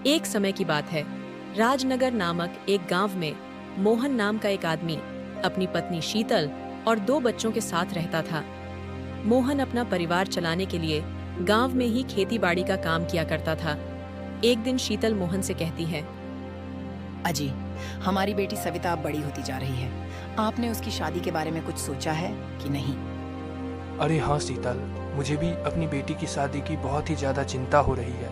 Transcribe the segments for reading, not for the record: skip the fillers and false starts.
एक समय की बात है। राजनगर नामक एक गांव में मोहन नाम का एक आदमी अपनी पत्नी शीतल और 2 बच्चों के साथ रहता था। मोहन अपना परिवार चलाने के लिए गांव में ही खेती बाड़ी का काम किया करता था। एक दिन शीतल मोहन से कहती है, अजी, हमारी बेटी सविता अब बड़ी होती जा रही है। आपने उसकी शादी के बारे में कुछ सोचा है कि नहीं? अरे हाँ शीतल, मुझे भी अपनी बेटी की शादी की बहुत ही ज़्यादा चिंता हो रही है,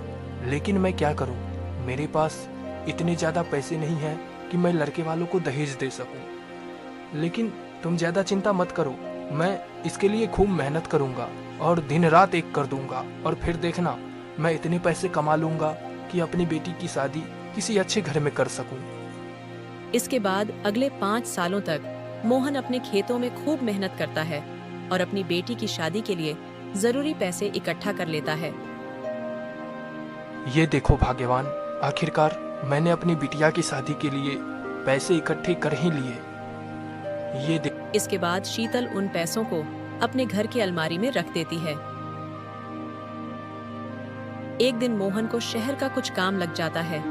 लेकिन मैं क्या करूँ। मेरे पास इतने ज़्यादा पैसे नहीं हैं कि मैं लड़के वालों को दहेज दे सकूँ। लेकिन तुम ज़्यादा चिंता मत करो, मैं इसके लिए खूब मेहनत करूँगा और दिन रात एक कर दूँगा, और फिर देखना मैं इतने पैसे कमा लूँगा कि अपनी बेटी की शादी किसी अच्छे घर में कर सकूँ। इसके बाद अगले 5 सालों तक मोहन अपने खेतों में खूब मेहनत करता है और अपनी बेटी की शादी के लिए जरूरी पैसे इकट्ठा कर लेता है। ये देखो भाग्यवान, आखिरकार मैंने अपनी बिटिया की शादी के लिए पैसे इकट्ठे कर ही लिए। ये इसके बाद शीतल उन पैसों को अपने घर की अलमारी में रख देती है। एक दिन मोहन को शहर का कुछ काम लग जाता है,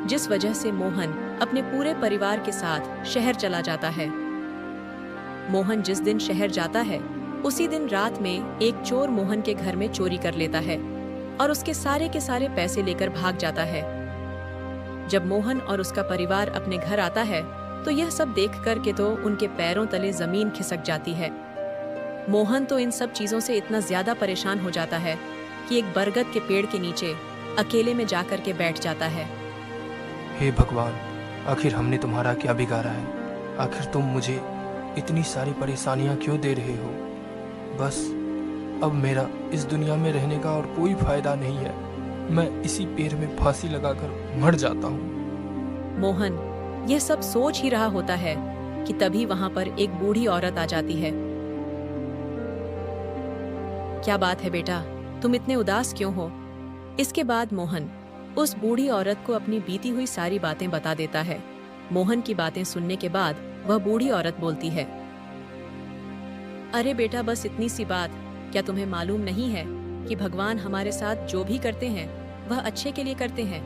जिस वजह से मोहन अपने पूरे परिवार के साथ शहर चला जाता है। मोहन जिस दिन शहर जाता है, उसी दिन रात में एक चोर मोहन के घर में चोरी कर लेता है और उसके सारे के सारे पैसे लेकर भाग जाता है। जब मोहन और उसका परिवार अपने घर आता है, तो यह सब देख कर के तो उनके पैरों तले जमीन खिसक जाती है। मोहन तो इन सब चीजों से इतना ज्यादा परेशान हो जाता है कि एक बरगद के पेड़ के नीचे अकेले में जाकर के बैठ जाता है। हे भगवान, आखिर हमने तुम्हारा क्या बिगाड़ा है? आखिर तुम मुझे इतनी सारी परेशानियां क्यों दे रहे हो? बस अब मेरा इस दुनिया में रहने का और कोई फायदा नहीं है। मैं इसी पेड़ में फांसी लगाकर मर जाता हूँ। मोहन यह सब सोच ही रहा होता है कि तभी वहां पर एक बूढ़ी औरत आ जाती है। क्या बात है बेटा, तुम इतने उदास क्यों हो? इसके बाद मोहन उस बूढ़ी औरत को अपनी बीती हुई सारी बातें बता देता है। मोहन की बातें सुनने के बाद वह बूढ़ी औरत बोलती है, अरे बेटा, बस इतनी सी बात, क्या तुम्हें मालूम नहीं है कि भगवान हमारे साथ जो भी करते हैं वह अच्छे के लिए करते हैं।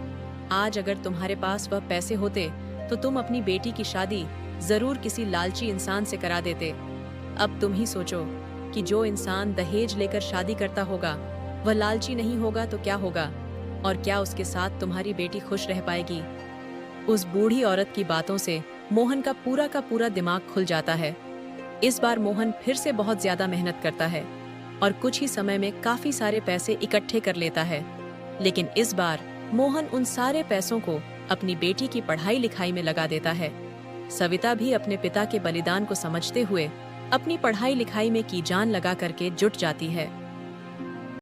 आज अगर तुम्हारे पास वह पैसे होते तो तुम अपनी बेटी की शादी जरूर किसी लालची इंसान से करा देते। अब तुम ही सोचो कि जो इंसान दहेज लेकर शादी करता होगा वह लालची नहीं होगा तो क्या होगा, और क्या उसके साथ तुम्हारी बेटी खुश रह पाएगी? उस बूढ़ी औरत की बातों से मोहन का पूरा दिमाग खुल जाता है। इस बार मोहन फिर से बहुत ज्यादा मेहनत करता है और कुछ ही समय में काफी सारे पैसे इकट्ठे कर लेता है। लेकिन इस बार मोहन उन सारे पैसों को अपनी बेटी की पढ़ाई लिखाई में लगा देता है। सविता भी अपने पिता के बलिदान को समझते हुए अपनी पढ़ाई लिखाई में की जान लगा करके जुट जाती है।